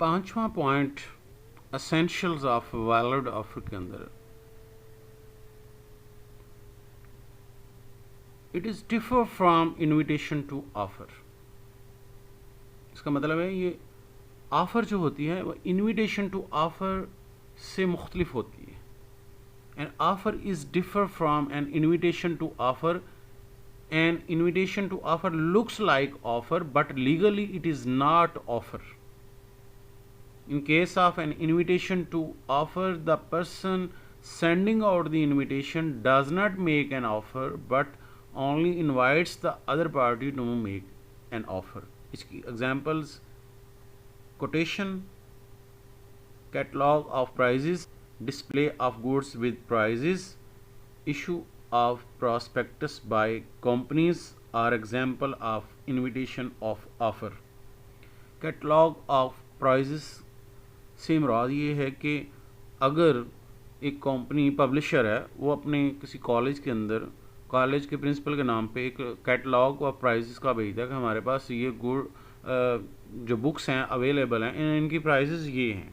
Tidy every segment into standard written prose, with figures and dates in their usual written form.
पांचवा point essentials of valid offer के अंदर, it is differ from invitation to offer. इसका मतलब है ये ऑफ़र जो होती है वो इनविटेशन टू ऑफ़र से मुख्तलिफ होती है। An offer is differ from an invitation to offer. An invitation to offer looks like offer but legally it is not offer. In case of an invitation to offer, the person sending out the invitation does not make an offer but only invites the other party to make an offer. इसकी examples: quotation, catalog of prices, display of goods with prices, issue of prospectus by companies are example of invitation of offer. Catalog of prices से मुराद ये है कि अगर एक company publisher है, वो अपने किसी कॉलेज के अंदर कॉलेज के प्रिंसिपल के नाम पे एक कैटलॉग और प्राइसेस का भेजता है कि हमारे पास ये गुड जो बुक्स हैं अवेलेबल हैं, इनकी प्राइसेस ये हैं,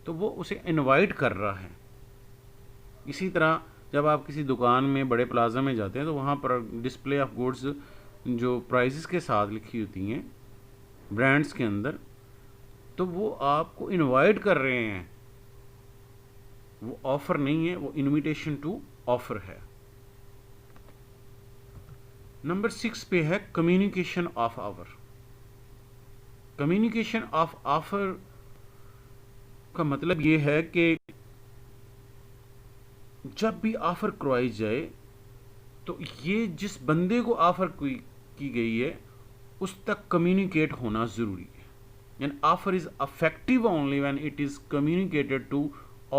तो वो उसे इनवाइट कर रहा है। इसी तरह जब आप किसी दुकान में बड़े प्लाजा में जाते हैं तो वहाँ पर डिस्प्ले ऑफ गुड्स जो प्राइसेस के साथ लिखी होती हैं ब्रांड्स के अंदर, तो वो आपको इनवाइट कर रहे हैं, वो ऑफ़र नहीं है, वो इनविटेशन टू ऑफ़र है। नंबर 6 पे है communication of offer. Communication of offer का मतलब ये है कि जब भी ऑफ़र करवाई जाए तो ये जिस बंदे को ऑफ़र की गई है उस तक कम्युनिकेट होना ज़रूरी है। An offer is effective only when it is communicated to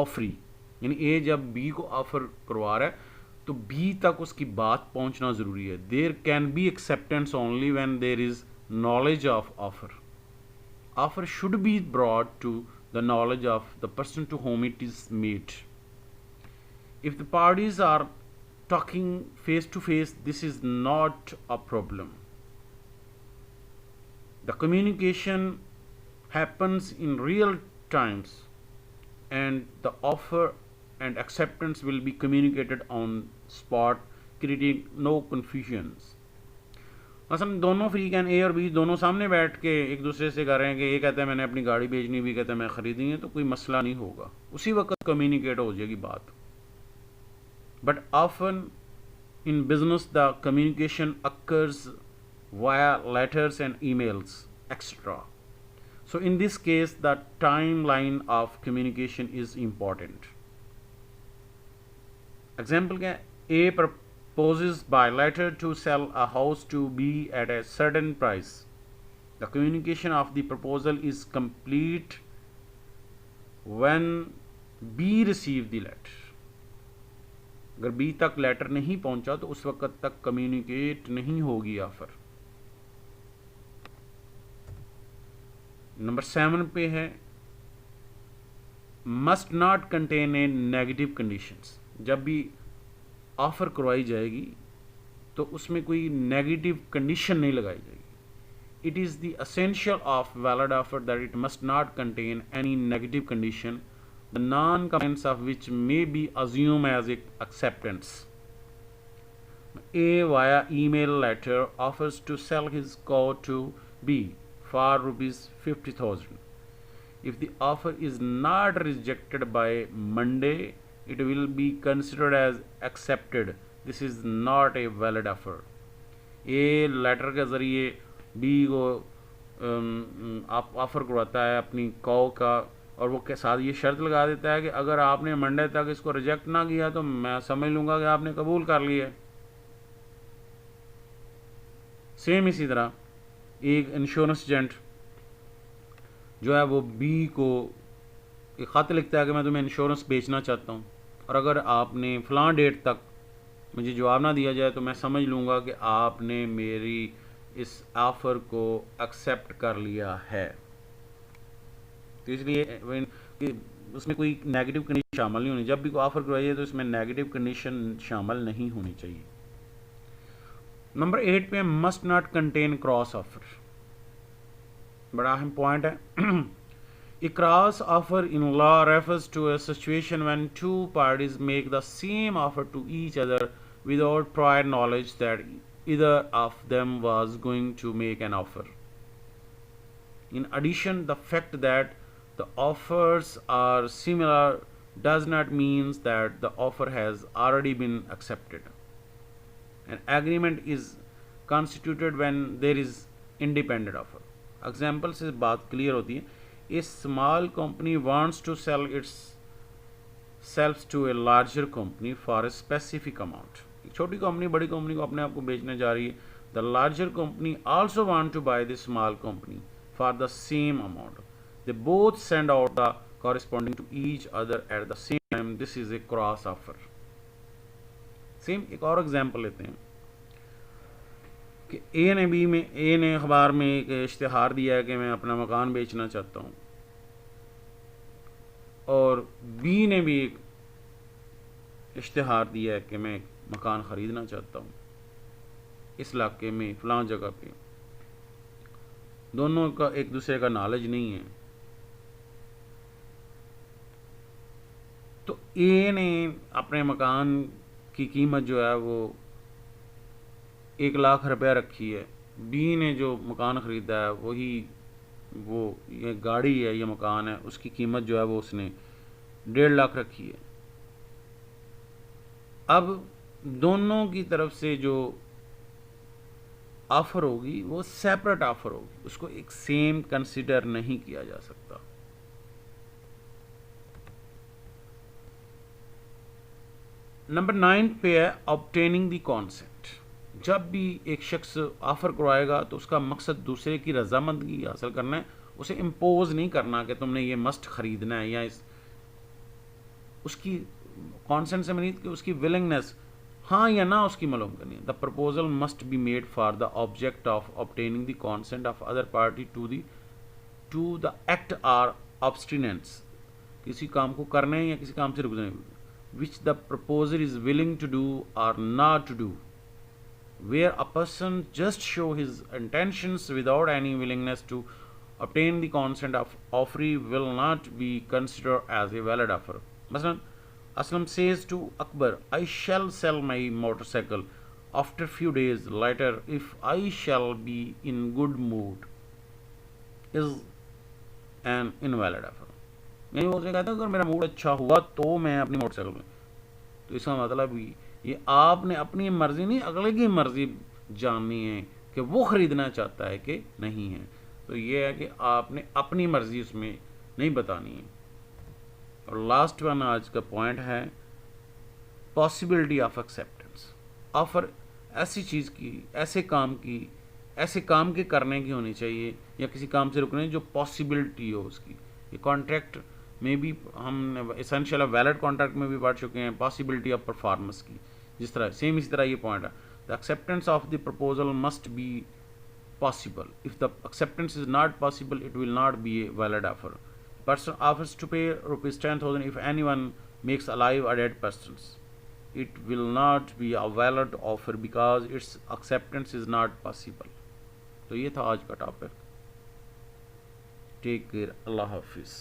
offeree। यानी ए जब बी को ऑफर करवा रहा है तो बी तक उसकी बात पहुंचना ज़रूरी है। There can be acceptance only when there is knowledge of offer. Offer should be brought to the knowledge of the person to whom it is made. If the parties are talking face to face, this is not a problem. The communication happens in real times and the offer and acceptance will be communicated on spot, creating no confusions। मसलन दोनों free can a और B दोनों सामने बैठ के एक दूसरे से कह रहे हैं कि ये कहता है मैंने अपनी गाड़ी बेचनी, भी कहता है मैं ख़रीदनी है, तो कोई मसला नहीं होगा, उसी वक्त कम्युनिकेट हो जाएगी बात। But often in business the communication occurs via letters and emails etcetera. So in this case the timeline of communication is important। Example क्या, A proposes by letter to sell a house to B at a certain price। The communication of the proposal is complete when B receive the letter। अगर B तक letter नहीं पहुंचा तो उस वक्त तक communicate नहीं होगी ऑफर। नंबर 7 पे है must not contain a negative conditions. जब भी ऑफ़र करवाई जाएगी तो उसमें कोई नेगेटिव कंडीशन नहीं लगाई जाएगी। It is the essential of valid offer that it must not contain any negative condition the non compliance of which may be assume as acceptance. A via email letter offers to sell his cow to B for ₹50,000। If the offer is not rejected by Monday, it will be considered as accepted। This is not a valid offer। A letter के ज़रिए B को offer करवाता है अपनी कौ का, और वो के साथ ये शर्त लगा देता है कि अगर आपने मंडे तक इसको रिजेक्ट ना किया तो मैं समझ लूँगा कि आपने कबूल कर लिया। सेम इसी तरह एक इंश्योरेंस एजेंट जो है वो बी को एक ख़त लिखता है कि मैं तुम्हें इंश्योरेंस बेचना चाहता हूँ, और अगर आपने फ़लाँ डेट तक मुझे जवाब ना दिया जाए तो मैं समझ लूँगा कि आपने मेरी इस ऑफ़र को एक्सेप्ट कर लिया है। तो इसलिए उसमें कोई नेगेटिव कंडीशन शामिल नहीं होनी। जब भी कोई ऑफ़र करवाइए तो इसमें नेगेटिव कंडीशन शामिल नहीं होनी चाहिए। नंबर 8 पे must not contain cross offer, बड़ा अहम पॉइंट है। A cross offer in law refers to a situation when two parties make the same offer to each other without prior knowledge that either of them was going to make an offer. In addition, the fact that the offers are similar does not mean that the offer has already been accepted. An agreement is constituted when there is independent offer. Example से बात clear होती है. A small company wants to sell itself to a larger company for a specific amount. एक छोटी company बड़ी company को अपने आप को बेचने जा रही है. The larger company also want to buy the small company for the same amount. They both send out the corresponding to each other at the same time. This is a cross offer. Same एक और example लेते हैं कि ए ने अखबार में एक इश्तिहार दिया है कि मैं अपना मकान बेचना चाहता हूँ, और बी ने भी एक इश्तिहार दिया है कि मैं मकान ख़रीदना चाहता हूँ इस इलाके में फ़लाँ जगह पे. दोनों का एक दूसरे का नॉलेज नहीं है. तो ए ने अपने मकान की कीमत जो है वो 1,00,000 रुपया रखी है. बी ने जो मकान ख़रीदा है वो ये गाड़ी है, ये मकान है, उसकी कीमत जो है वो उसने 1,50,000 रखी है. अब दोनों की तरफ से जो ऑफ़र होगी वो सेपरेट ऑफ़र होगी, उसको एक सेम कंसिडर नहीं किया जा सकता. नंबर 9 पे है ऑब्टेनिंग द कॉन्सेंट. जब भी एक शख्स ऑफ़र करवाएगा तो उसका मकसद दूसरे की रजामंदगी हासिल करना है, उसे इम्पोज नहीं करना कि तुमने ये मस्ट ख़रीदना है, या उसकी कॉन्सेंट से मनीत कि उसकी विलिंगनेस हाँ या ना उसकी मालूम करनी है. The proposal must be made for the object of obtaining the consent of other party to the act or obstinence. किसी काम को करने या किसी काम से रुकने, which the proposer is willing to do और not to do. Where a person just show his intentions without any willingness to obtain the consent of offeree will not be considered as a valid offer. Maslan, Aslam says to Akbar, I shall sell my motorcycle after few days later if I shall be in good mood. Is an invalid offer. नहीं वो कहता है अगर मेरा mood अच्छा हुआ तो मैं अपनी मोटरसाइकिल में, तो इसका मतलब ये आपने अपनी मर्जी नहीं अगले की मर्जी जाननी है कि वो ख़रीदना चाहता है कि नहीं है. तो ये है कि आपने अपनी मर्जी उसमें नहीं बतानी है. और लास्ट वन आज का पॉइंट है पॉसिबिलिटी ऑफ एक्सेप्टेंस. ऑफ़र ऐसी चीज़ की, ऐसे काम के करने की होनी चाहिए या किसी काम से रुकने जो पॉसिबिलिटी हो उसकी. ये कॉन्ट्रैक्ट में भी हम एसेंशियल वैलिड कॉन्ट्रैक्ट में भी पढ़ चुके हैं, पॉसिबिलिटी ऑफ परफॉर्मेंस की. जिस तरह सेम इसी तरह ये पॉइंट है, the acceptance of the proposal must be possible. If the acceptance is not possible it will not be a valid offer. person offers to pay ₹10,000 if anyone makes alive or dead persons. It will not be a valid offer because its acceptance is not possible. तो ये था आज का topic. Take care. अल्लाह हाफिज़.